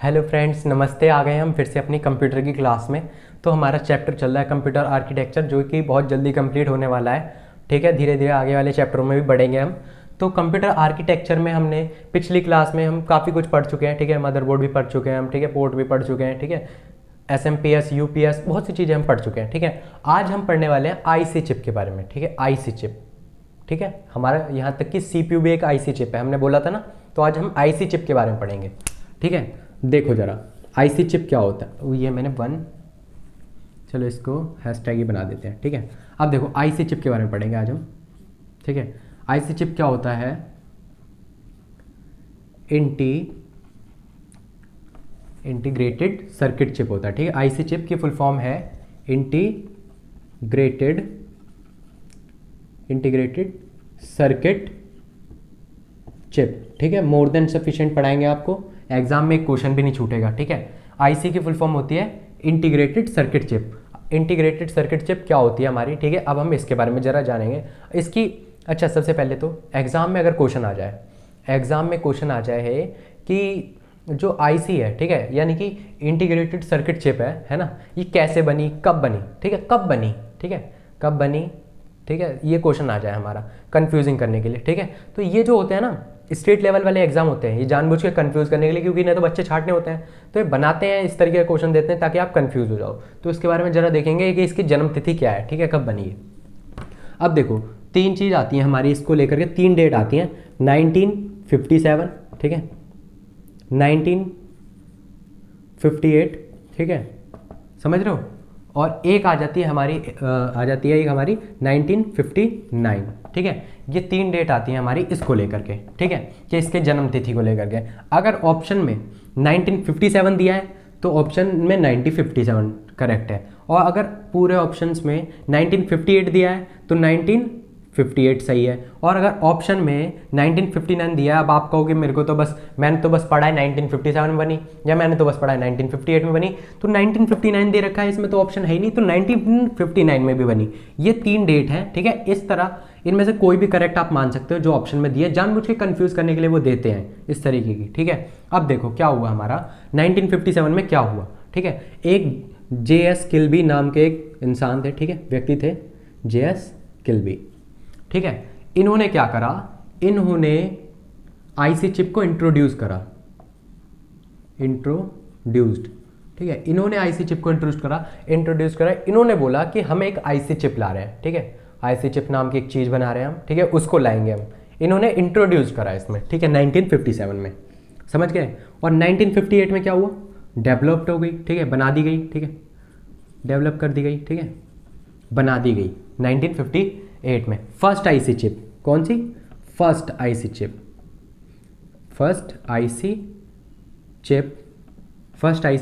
Hello friends, नमस्ते। आ गए हम फिर से अपनी कंप्यूटर की क्लास में। तो हमारा चैप्टर चल रहा है कंप्यूटर आर्किटेक्चर, जो कि बहुत जल्दी कंप्लीट होने वाला है। ठीक है, धीरे धीरे आगे वाले चैप्टरों में भी बढ़ेंगे हम। तो कंप्यूटर आर्किटेक्चर में हमने पिछली क्लास में हम काफ़ी कुछ पढ़ चुके हैं। ठीक है, मदरबोर्ड भी पढ़ चुके हैं हम। ठीक है, पोर्ट भी पढ़ चुके हैं। ठीक है, SMPS UPS बहुत सी चीज़ें हम पढ़ चुके हैं। ठीक है, आज हम पढ़ने वाले हैं IC चिप के बारे में। ठीक है, IC चिप। ठीक है, हमारा यहाँ तक कि CPU भी एक IC चिप है, हमने बोला था ना। तो आज हम IC चिप के बारे में पढ़ेंगे। ठीक है, देखो ज़रा IC चिप क्या होता है। ये मैंने चलो इसको हैशटैग ही बना देते हैं। ठीक है, अब देखो IC चिप के बारे में पढ़ेंगे आज हम। ठीक है, IC चिप क्या होता है। इंटीग्रेटेड सर्किट चिप होता है। ठीक है, IC चिप की फुल फॉर्म है इंटीग्रेटेड सर्किट चिप। ठीक है, मोर देन सफिशिएंट पढ़ाएंगे आपको, एग्जाम में एक क्वेश्चन भी नहीं छूटेगा। ठीक है, IC की फुल फॉर्म होती है integrated circuit chip. Integrated circuit chip क्या होती है हमारी। ठीक है, अब हम इसके बारे में ज़रा जानेंगे इसकी। अच्छा, सबसे पहले तो एग्ज़ाम में अगर क्वेश्चन आ जाए, है कि जो IC है, ठीक है, यानी कि इंटीग्रेटेड सर्किट चिप है ना, ये कैसे बनी, कब बनी। ठीक है, कब बनी। ठीक है, कब बनी। ठीक है, ये क्वेश्चन आ जाए हमारा कंफ्यूजिंग करने के लिए। ठीक है, तो ये जो होते हैं ना स्टेट लेवल वाले एग्जाम होते हैं, ये जानबूझ के कंफ्यूज करने के लिए, क्योंकि इन्हें तो बच्चे छांटने होते हैं, तो ये बनाते हैं इस तरीके के क्वेश्चन देते हैं ताकि आप कंफ्यूज हो जाओ। तो इसके बारे में जरा देखेंगे कि इसकी जन्म तिथि क्या है। ठीक है, कब बनी है। अब देखो तीन चीज़ आती हैं हमारी इसको लेकर के, तीन डेट आती हैं। 1957, ठीक है, 1958, ठीक है, समझ रहे हो, और एक आ जाती है हमारी एक हमारी 1959। ठीक है, ये तीन डेट आती हैं हमारी इसको लेकर के। ठीक है, कि इसके जन्म तिथि को लेकर के। अगर ऑप्शन में 1957 दिया है तो ऑप्शन में 1957 करेक्ट है, और अगर पूरे ऑप्शंस में 1958 दिया है तो 1958 सही है, और अगर ऑप्शन में 1959 दिया है, अब आप कहोगे मैंने तो बस पढ़ा है 1957 में बनी, या मैंने तो बस पढ़ा है 1958 में बनी, तो 1959 दे रखा है इसमें तो ऑप्शन है ही नहीं, तो 1959 में भी बनी। ये तीन डेट है। ठीक है, इस तरह इनमें से कोई भी करेक्ट आप मान सकते हो जो ऑप्शन में दिए, जानबूझ के कंफ्यूज करने के लिए वो देते हैं इस तरीके की। ठीक है, अब देखो क्या हुआ हमारा 1957 में क्या हुआ। ठीक है, एक JS किल्बी नाम के एक इंसान थे, ठीक है, व्यक्ति थे JS किल्बी। ठीक है, इन्होंने क्या करा, इन्होंने IC चिप को इंट्रोड्यूस्ड। ठीक है, इन्होंने IC चिप को इंट्रोड्यूस करा। इन्होंने बोला कि हम एक IC चिप ला रहे हैं। ठीक है, IC चिप नाम की एक चीज़ बना रहे हैं हम। ठीक है, उसको लाएंगे हम। इन्होंने इंट्रोड्यूस करा इसमें। ठीक है, 1957 में, समझ गए। और 1958 में क्या हुआ, डेवलप्ड हो गई। ठीक है, बना दी गई। ठीक है, डेवलप कर दी गई। ठीक है, बना दी गई 1958 में। फर्स्ट IC चिप कौन सी, फर्स्ट IC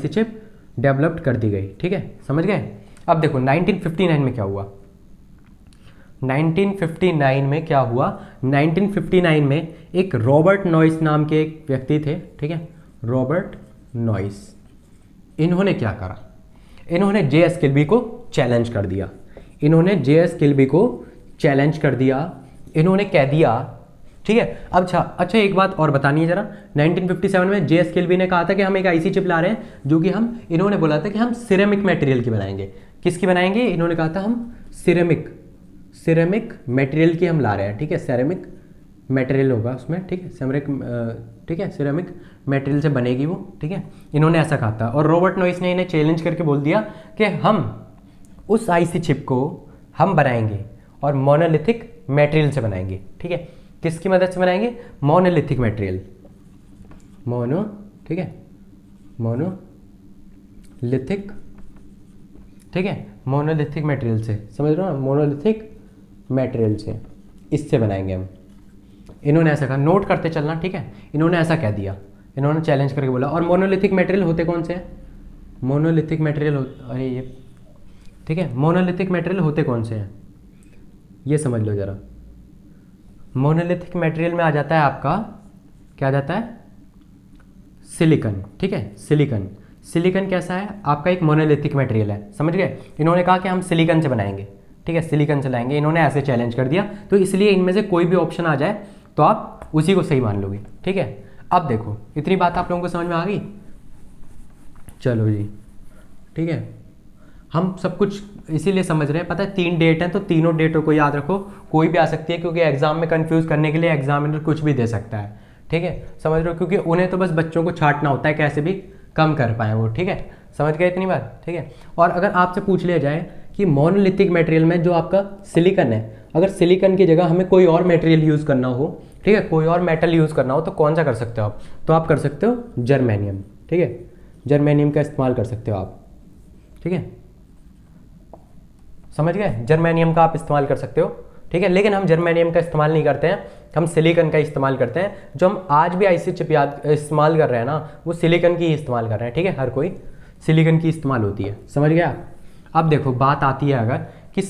चिप डेवलप्ड कर दी गई। ठीक है, समझ गए। अब देखो 1959 में क्या हुआ। 1959 में एक रॉबर्ट नॉइस नाम के एक व्यक्ति थे। ठीक है, रॉबर्ट नॉइस, इन्होंने क्या करा, इन्होंने JS किल्बी को चैलेंज कर दिया। इन्होंने कह दिया, ठीक है। अच्छा एक बात और बतानी है जरा। 1957 में JS किल्बी ने कहा था कि हम एक IC चिप ला रहे हैं, जो कि इन्होंने बोला था कि हम सिरेमिक मटेरियल की बनाएंगे। किसकी बनाएंगे, इन्होंने कहा था हम सिरेमिक मटेरियल की हम ला रहे हैं। ठीक है, सिरेमिक मटेरियल होगा उसमें। ठीक है, सिरेमिक मटेरियल से बनेगी वो। ठीक है, इन्होंने ऐसा कहा था, और रॉबर्ट नॉइस ने इन्हें चैलेंज करके बोल दिया कि हम उस IC चिप को हम बनाएंगे और मोनोलिथिक मटेरियल से बनाएंगे। ठीक है, किसकी मदद से बनाएंगे, मोनोलिथिक मटेरियल, मोनोलिथिक मटेरियल से, समझ रहे हो ना, मोनोलिथिक मटेरियल से, इससे बनाएंगे हम। इन्होंने ऐसा कहा, नोट करते चलना। ठीक है, इन्होंने ऐसा कह दिया, इन्होंने चैलेंज करके बोला। और मोनोलिथिक मटेरियल होते कौन से हैं, मोनोलिथिक मटेरियल होते कौन से हैं, ये समझ लो जरा। मोनोलिथिक मटेरियल में आ जाता है आपका, क्या आ जाता है, सिलिकॉन। ठीक है, सिलिकॉन कैसा है आपका, एक मोनोलिथिक मटेरियल है, समझ गए। इन्होंने कहा कि हम सिलिकॉन से बनाएंगे। ठीक है, सिलिकॉन से लाएंगे, इन्होंने ऐसे चैलेंज कर दिया। तो इसलिए इनमें से कोई भी ऑप्शन आ जाए तो आप उसी को सही मान लोगे। ठीक है, अब देखो इतनी बात आप लोगों को समझ में आ गई। चलो जी, ठीक है, हम सब कुछ इसीलिए समझ रहे हैं, पता है 3 डेट हैं तो तीनों डेटों को याद रखो, कोई भी आ सकती है, क्योंकि एग्जाम में कंफ्यूज करने के लिए एग्जामिनर कुछ भी दे सकता है, ठीक है, समझ रहे हो, क्योंकि उन्हें तो बस बच्चों को छांटना होता है कैसे भी कम कर पाए वो, ठीक है, समझ गए इतनी बात, ठीक है। और अगर आपसे पूछ लिया जाए कि मोनोलिथिक मटेरियल में जो आपका सिलिकन है, अगर सिलिकन की जगह हमें कोई और मटेरियल यूज़ करना हो, ठीक है, कोई और मेटल यूज़ करना हो, तो कौन सा कर सकते हो आप, तो आप कर सकते हो जर्मेनियम, ठीक है, जर्मेनियम का इस्तेमाल कर सकते हो आप, ठीक है, समझ गए, जर्मेनियम का आप इस्तेमाल कर सकते हो, ठीक है, लेकिन हम जर्मेनियम का इस्तेमाल नहीं करते हैं, हम सिलिकन का इस्तेमाल करते हैं। जो हम आज भी आईसी चिप याद इस्तेमाल कर रहे हैं ना, वो सिलिकन की ही इस्तेमाल कर रहे हैं, ठीक है, हर कोई सिलिकन की इस्तेमाल होती है, समझ गया। अब देखो बात आती है अगर कि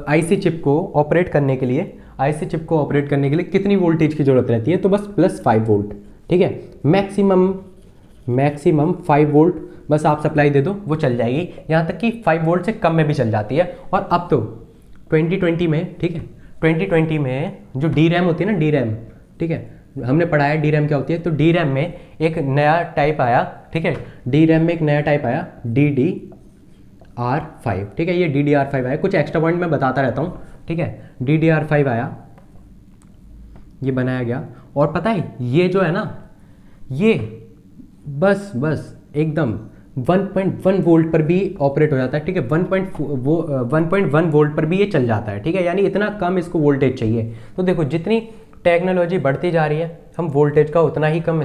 आईसी चिप को ऑपरेट करने के लिए, आईसी चिप को ऑपरेट करने के लिए कितनी वोल्टेज की जरूरत रहती है, तो बस +5 वोल्ट, ठीक है, मैक्सिमम 5 वोल्ट बस आप सप्लाई दे दो वो चल जाएगी, यहाँ तक कि 5 वोल्ट से कम में भी चल जाती है। और अब तो 2020 में, ठीक है, 2020 में जो DRAM होती है ना, DRAM, ठीक है, हमने पढ़ा है DRAM क्या होती है, तो DRAM में एक नया टाइप आया, ठीक है, DRAM में एक नया टाइप आया DDR5, ठीक है, ये DDR5 आया, कुछ एक्स्ट्रा पॉइंट मैं बताता रहता हूँ, ठीक है, DDR5 आया, ये बनाया गया, और पता है ये जो है ना, ये बस एकदम 1.1 वोल्ट पर भी ऑपरेट हो जाता है, ठीक है, 1.1 वोल्ट पर भी ये चल जाता है, ठीक है, यानी इतना कम इसको वोल्टेज चाहिए। तो देखो जितनी टेक्नोलॉजी बढ़ती जा रही है, हम वोल्टेज का उतना ही कम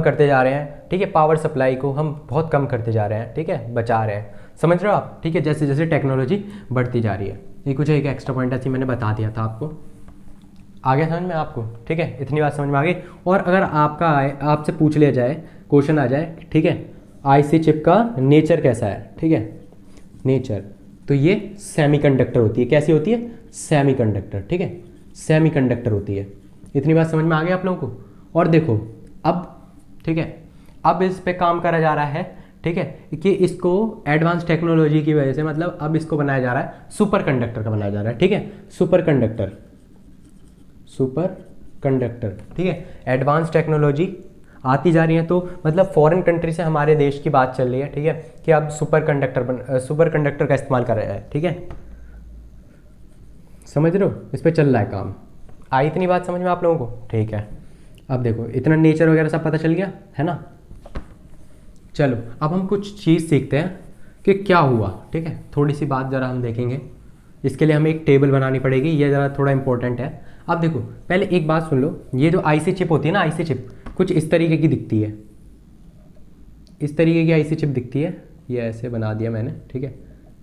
करते जा रहे हैं, ठीक है, पावर सप्लाई को हम बहुत कम करते जा रहे हैं, ठीक है, बचा रहे हैं, समझ रहे हो आप, ठीक है, जैसे जैसे टेक्नोलॉजी बढ़ती जा रही है। ये कुछ एक एक्स्ट्रा पॉइंट ऐसी मैंने बता दिया था आपको, आ गया समझ में आपको, ठीक है, इतनी बात समझ में आ गई। और अगर आपसे पूछ लिया जाए, क्वेश्चन आ जाए, ठीक है, आईसी चिप का नेचर कैसा है, ठीक है, नेचर, तो ये सेमीकंडक्टर होती है, कैसी होती है, सेमीकंडक्टर, ठीक है, सेमीकंडक्टर होती है, इतनी बात समझ में आ गई आप लोगों को। और देखो अब, ठीक है, अब इस पे काम करा जा रहा है, ठीक है, कि इसको एडवांस टेक्नोलॉजी की वजह से, मतलब अब इसको बनाया जा रहा है, सुपर कंडक्टर का बनाया जा रहा है, ठीक है, सुपर कंडक्टर, ठीक है, एडवांस टेक्नोलॉजी आती जा रही है, तो मतलब फॉरेन कंट्री से हमारे देश की बात चल रही है, ठीक है, कि अब सुपर कंडक्टर का इस्तेमाल कर रहे हैं, ठीक है, समझ रहे हो, इस पे चल रहा है काम। आई इतनी बात समझ में आप लोगों को, ठीक है। अब देखो इतना नेचर वगैरह सब पता चल गया है ना। चलो अब हम कुछ चीज़ सीखते हैं कि क्या हुआ, ठीक है, थोड़ी सी बात ज़रा हम देखेंगे, इसके लिए हमें एक टेबल बनानी पड़ेगी, ये ज़रा थोड़ा इंपॉर्टेंट है। अब देखो पहले एक बात सुन लो, ये जो आईसी चिप होती है ना, आईसी चिप कुछ इस तरीके की दिखती है, इस तरीके की आईसी चिप दिखती है, ये ऐसे बना दिया मैंने, ठीक है,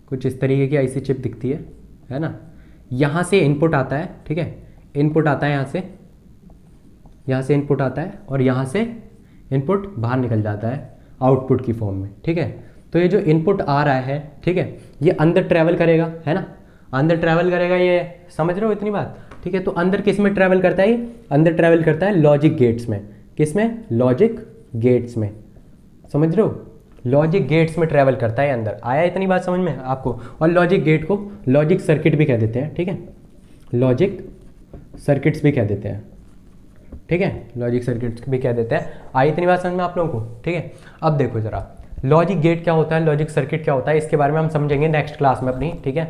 कुछ इस तरीके की आईसी चिप दिखती है ना। यहाँ से इनपुट आता है, ठीक है, इनपुट आता है यहाँ से इनपुट आता है, और यहाँ से इनपुट बाहर निकल जाता है आउटपुट की फॉर्म में, ठीक है। तो ये जो इनपुट आ रहा है, ठीक है, ये अंदर ट्रैवल करेगा, है ना, अंदर ट्रैवल करेगा, ये समझ रहे हो इतनी बात, ठीक है। तो अंदर किस में ट्रैवल करता है, ये अंदर ट्रैवल करता है लॉजिक गेट्स में, किस में, लॉजिक गेट्स में, समझ रहे हो, लॉजिक गेट्स में ट्रैवल करता है अंदर। आया इतनी बात समझ में आपको। और लॉजिक गेट को लॉजिक सर्किट भी कह देते हैं, ठीक है, लॉजिक सर्किट्स भी कह देते हैं, ठीक है, लॉजिक सर्किट्स भी कह देते हैं। आई इतनी बात समझ में आप लोगों को, ठीक है। अब देखो जरा लॉजिक गेट क्या होता है, लॉजिक सर्किट क्या होता है, इसके बारे में हम समझेंगे नेक्स्ट क्लास में अपनी, ठीक है,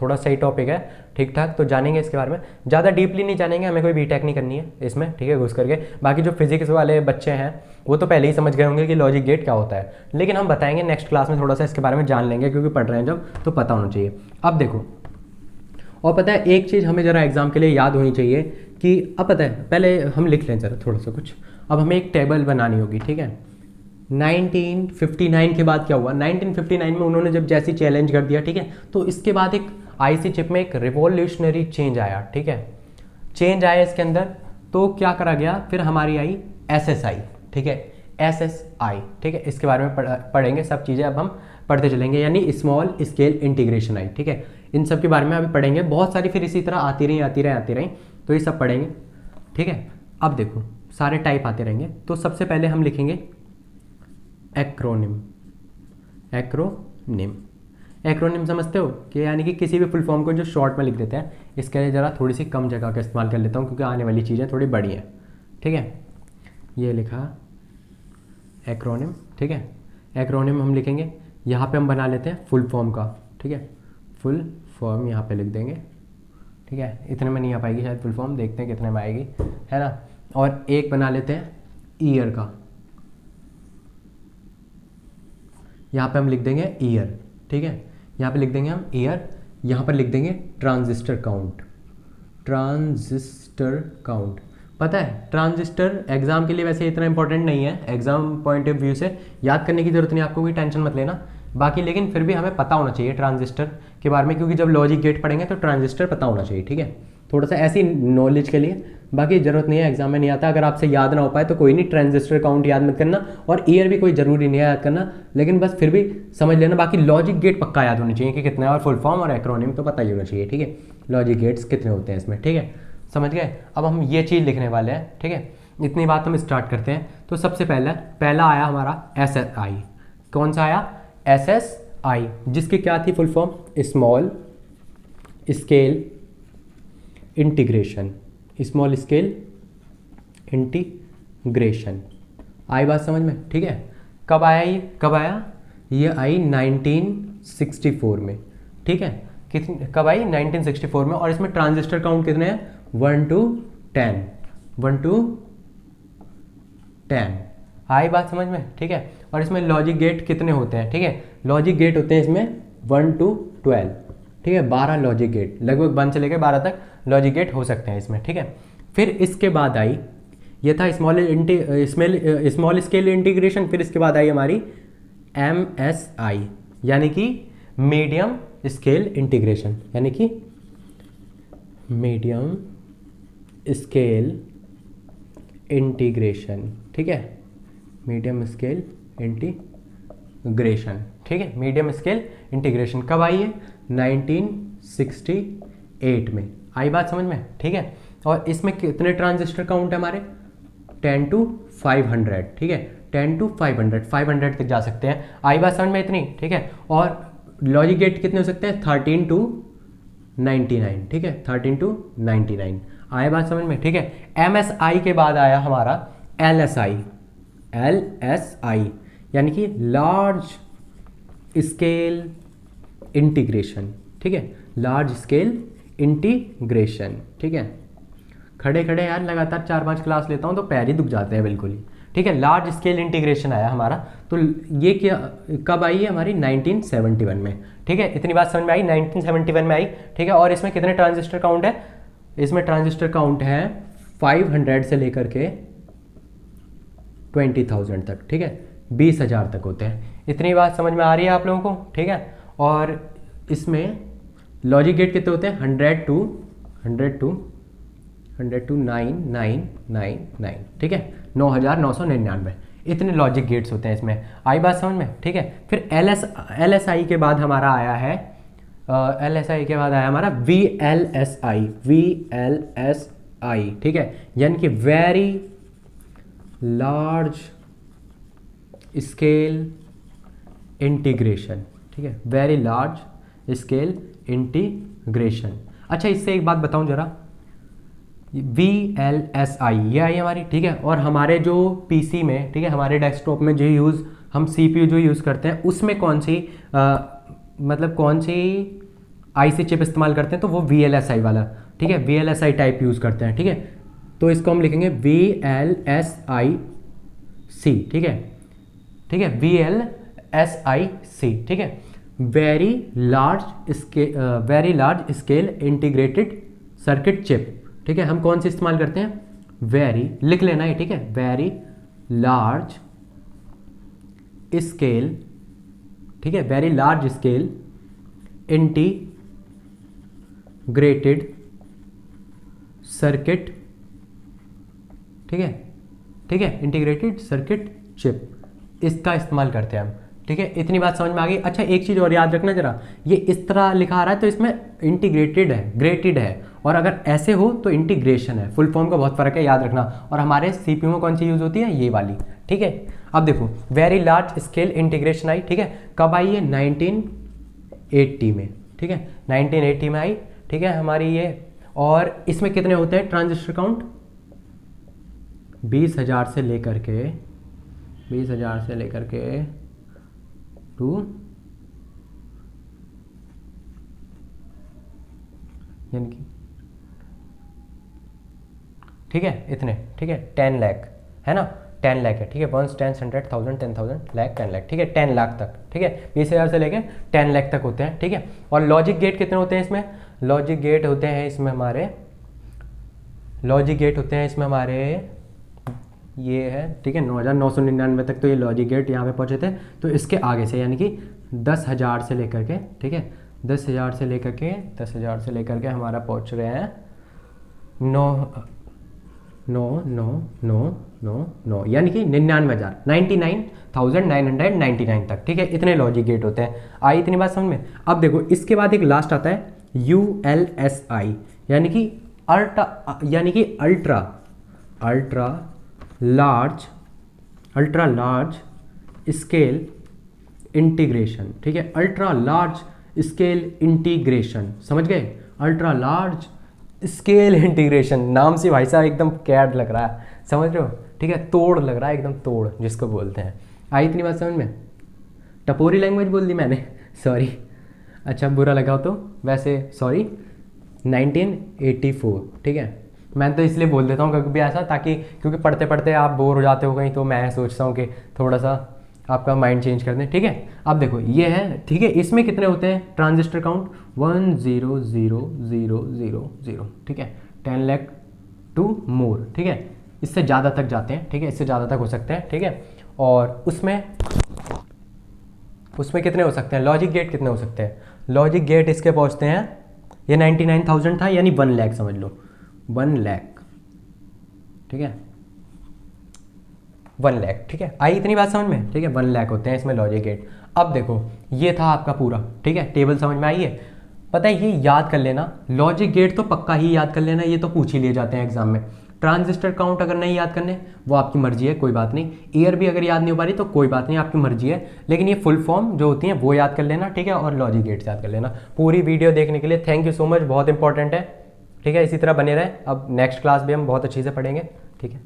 थोड़ा सही टॉपिक है, ठीक ठाक, तो जानेंगे इसके बारे में, ज़्यादा डीपली नहीं जानेंगे, हमें कोई बीटेक नहीं करनी है इसमें, ठीक है, घुस करके। बाकी जो फिजिक्स वाले बच्चे हैं वो तो पहले ही समझ गए होंगे कि लॉजिक गेट क्या होता है, लेकिन हम बताएंगे नेक्स्ट क्लास में, थोड़ा सा इसके बारे में जान लेंगे, क्योंकि पढ़ रहे हैं जब, तो पता होना चाहिए। अब देखो, और पता है एक चीज़ हमें ज़रा एग्जाम के लिए याद होनी चाहिए कि, अब पता है पहले हम लिख लें ज़रा थोड़ा सा कुछ, अब हमें एक टेबल बनानी होगी, ठीक है। 1959 के बाद क्या हुआ, 1959 में उन्होंने जब जैसी चैलेंज कर दिया, ठीक है, तो इसके बाद एक आईसी चिप में एक रिवॉल्यूशनरी चेंज आया, ठीक है, चेंज आया इसके अंदर। तो क्या करा गया, फिर हमारी आई एसएसआई, ठीक है, एसएसआई, ठीक है, इसके बारे में पढ़ेंगे सब चीज़ें, अब हम पढ़ते चलेंगे, यानी स्मॉल स्केल इंटीग्रेशन आई, ठीक है, इन सब के बारे में अभी पढ़ेंगे, बहुत सारी फिर इसी तरह आती रही, तो ये सब पढ़ेंगे, ठीक है। अब देखो सारे टाइप आते रहेंगे, तो सबसे पहले हम लिखेंगे एक्रोनिम समझते हो कि यानी कि किसी भी फुल फॉर्म को जो शॉर्ट में लिख देते हैं। इसके लिए ज़रा थोड़ी सी कम जगह का इस्तेमाल कर लेता हूँ, क्योंकि आने वाली चीज़ें थोड़ी बड़ी हैं, ठीक है। ये लिखा एक्रोनिम, ठीक है, एक्रोनिम हम लिखेंगे, यहाँ पे हम बना लेते हैं फुल फॉर्म का, ठीक है, फुल फॉर्म यहाँ पे लिख देंगे, ठीक है, इतने में नहीं आ पाएगी शायद फुल फॉर्म, देखते हैं कितने में आएगी, है ना। और एक बना लेते हैं ईयर का, यहाँ पे हम लिख देंगे ईयर, ठीक है, यहाँ पे लिख देंगे हम ईयर, यहाँ पर लिख देंगे ट्रांजिस्टर काउंट, ट्रांजिस्टर काउंट। पता है ट्रांजिस्टर एग्जाम के लिए वैसे इतना इंपॉर्टेंट नहीं है, एग्जाम पॉइंट ऑफ व्यू से याद करने की जरूरत नहीं, आपको कोई टेंशन मत लेना बाकी, लेकिन फिर भी हमें पता होना चाहिए ट्रांजिस्टर के बारे में, क्योंकि जब लॉजिक गेट पढ़ेंगे तो ट्रांजिस्टर पता होना चाहिए, ठीक है, थोड़ा सा ऐसी नॉलेज के लिए, बाकी ज़रूरत नहीं है, एग्जाम में नहीं आता। अगर आपसे याद ना हो पाए तो कोई नहीं, ट्रांजिस्टर काउंट याद मत करना, और ईयर भी कोई ज़रूरी नहीं है याद करना, लेकिन बस फिर भी समझ लेना। बाकी लॉजिक गेट पक्का याद होनी चाहिए कि कितना है, और फुल फॉर्म और एक्रोनिम तो पता ही होना चाहिए, ठीक है, लॉजिक गेट्स कितने होते हैं इसमें, ठीक है, समझ गए। अब हम ये चीज़ लिखने वाले हैं, ठीक है, इतनी बात हम स्टार्ट करते हैं। तो सबसे पहला आया हमारा SSI, कौन सा आया, SSI, जिसकी क्या थी full form, small scale integration, small scale integration. आई बात समझ में, ठीक है। कब आया ये, कब आया ये, आई 1964 में, ठीक है, कितनी कब आई, 1964 में, और इसमें ट्रांजिस्टर काउंट कितने हैं, 1 to 10, 1 to 10। आई बात समझ में, ठीक है। और इसमें लॉजिक गेट कितने होते हैं, ठीक है, लॉजिक गेट होते हैं इसमें 1 to 12, ठीक है, 12 लॉजिक गेट, लगभग 1 से लेकर 12 तक लॉजिक गेट हो सकते हैं इसमें, ठीक है। फिर इसके बाद आई, ये था स्मॉल स्केल इंटीग्रेशन, फिर इसके बाद आई हमारी MSI, यानी कि मीडियम स्केल इंटीग्रेशन, यानी कि मीडियम स्केल इंटीग्रेशन, ठीक है, मीडियम स्केल इंटीग्रेशन, ठीक है, मीडियम स्केल इंटीग्रेशन कब आई है, 1968 में। आई बात समझ में, ठीक है। और इसमें कितने ट्रांजिस्टर काउंट है हमारे, 10 to 500, ठीक है, 10 to 500 तक जा सकते हैं। आई बात समझ में इतनी, ठीक है। और लॉजिक गेट कितने हो सकते हैं, 13 to 99, ठीक है, 13 to 99। आए बात समझ में, ठीक है। MSI के बाद आया हमारा LSI, यानी कि लार्ज स्केल इंटीग्रेशन, ठीक है, लार्ज स्केल इंटीग्रेशन, ठीक है। खड़े खड़े यार लगातार 4-5 क्लास लेता हूँ तो पैर ही दुख जाते हैं बिल्कुल ही, ठीक है। लार्ज स्केल इंटीग्रेशन आया हमारा, तो ये क्या कब आई है हमारी, 1971 में, ठीक है। इतनी बात समझ में आई, 1971 में आई, ठीक है। और इसमें कितने ट्रांजिस्टर काउंट है, इसमें ट्रांजिस्टर काउंट है 500 से लेकर के 20,000 तक, ठीक है, 20,000 तक होते हैं। इतनी बात समझ में आ रही है आप लोगों को, ठीक है। और इसमें लॉजिक गेट कितने होते हैं, 100 to 9999, ठीक है, 9,999, इतने लॉजिक गेट्स होते हैं इसमें। आई बात समझ में, ठीक है। फिर LSI के बाद हमारा आया है, LSI के बाद आया हमारा VLSI, ठीक है, यानी कि वेरी लार्ज स्केल इंटीग्रेशन, ठीक है, वेरी लार्ज स्केल इंटीग्रेशन। अच्छा, इससे एक बात बताऊं जरा, VLSI ये आई हमारी, ठीक है। और हमारे जो PC में, ठीक है, हमारे डेस्कटॉप में जो हम CPU जो यूज़ करते हैं उसमें कौन सी मतलब कौन सी IC चिप इस्तेमाल करते हैं, तो वो VLSI वाला, ठीक है, VLSI टाइप यूज़ करते हैं, ठीक है। तो इसको हम लिखेंगे VLSIC, ठीक है, ठीक है, VLSIC, ठीक है, very large scale integrated circuit chip, ठीक है। हम कौन सी इस्तेमाल करते हैं, वेरी, लिख लेना है, ठीक है, वेरी लार्ज स्केल, ठीक है, very large scale integrated circuit, ठीक है, ठीक है, इंटीग्रेटेड सर्किट चिप, इसका इस्तेमाल करते हैं हम, ठीक है। इतनी बात समझ में आ गई। अच्छा, एक चीज़ और याद रखना जरा, ये इस तरह लिखा आ रहा है तो इसमें इंटीग्रेटेड है, ग्रेटेड है, और अगर ऐसे हो तो इंटीग्रेशन है। फुल फॉर्म का बहुत फर्क है, याद रखना। और हमारे CPU में कौन सी यूज़ होती है, ये वाली, ठीक है। अब देखो, वेरी लार्ज स्केल इंटीग्रेशन आई, ठीक है, कब आई है, 1980 में, ठीक है, 1980 में आई, ठीक है, हमारी ये। और इसमें कितने होते हैं ट्रांजिस्टर काउंट, 20,000 से लेकर के 2 यानी कि ठीक है इतने, ठीक है 10 लाख है ना, 10 लाख है, ठीक है 1 10 100 1000 10,000 लाख 10 लाख, ठीक है 10 लाख तक, ठीक है 20,000 से लेके 10 लाख तक होते हैं, ठीक है। और लॉजिक गेट कितने होते हैं इसमें, लॉजिक गेट होते हैं इसमें हमारे, लॉजिक गेट होते हैं इसमें हमारे ये है, ठीक है 9,999 तक तो ये लॉजिक गेट यहाँ पे पहुँचे थे। तो इसके आगे से यानी कि 10,000 से लेकर के, ठीक है 10,000 से लेकर के 10,000 से लेकर के हमारा पहुँच रहे हैं 9 यानी कि 99,000 99,999 तक, ठीक है इतने लॉजिक गेट होते हैं। आई इतनी बात समझ में। अब देखो इसके बाद एक लास्ट आता है ULSI यानी कि अल्ट्रा लार्ज स्केल इंटीग्रेशन, ठीक है अल्ट्रा लार्ज स्केल इंटीग्रेशन, समझ गए, अल्ट्रा लार्ज स्केल इंटीग्रेशन, नाम से भाई साहब एकदम कैड लग रहा है, समझ रहे हो, ठीक है तोड़ लग रहा है एकदम, तोड़ जिसको बोलते हैं। आई इतनी बात समझ में, टपोरी लैंग्वेज बोल दी मैंने, सॉरी, अच्छा बुरा लगा तो वैसे सॉरी। 1984, ठीक है मैं तो इसलिए बोल देता हूँ कभी भी ऐसा, ताकि क्योंकि पढ़ते पढ़ते आप बोर हो जाते हो कहीं, तो मैं सोचता हूँ कि थोड़ा सा आपका माइंड चेंज कर दें, ठीक है। अब देखो ये है, ठीक है इसमें कितने होते हैं ट्रांजिस्टर काउंट 100,000, ठीक है 10 लाख टू मोर, ठीक है इससे ज़्यादा तक जाते हैं, ठीक है इससे ज़्यादा तक हो सकते हैं, ठीक है। और उसमें कितने हो सकते हैं, लॉजिक गेट कितने हो सकते हैं, लॉजिक गेट इसके पहुँचते हैं, ये 99,000 था यानी 1 लाख समझ लो, 1 लाख, ठीक है 1 लाख, ठीक है आई इतनी बात समझ में, ठीक है 1 लाख होते हैं इसमें लॉजिक गेट। अब देखो ये था आपका पूरा, ठीक है टेबल समझ में आई है। पता है ये याद कर लेना, लॉजिक गेट तो पक्का ही याद कर लेना, ये तो पूछ ही लिए जाते हैं एग्जाम में। ट्रांजिस्टर काउंट अगर नहीं याद करने वो आपकी मर्जी है, कोई बात नहीं। ईयर भी अगर याद नहीं हो पा रही तो कोई बात नहीं, आपकी मर्जी है, लेकिन ये फुल फॉर्म जो होती है वो याद कर लेना, ठीक है और लॉजिक गेट याद कर लेना। पूरी वीडियो देखने के लिए थैंक यू सो मच, बहुत इंपॉर्टेंट है, ठीक है इसी तरह बने रहे। अब नेक्स्ट क्लास भी हम बहुत अच्छे से पढ़ेंगे, ठीक है।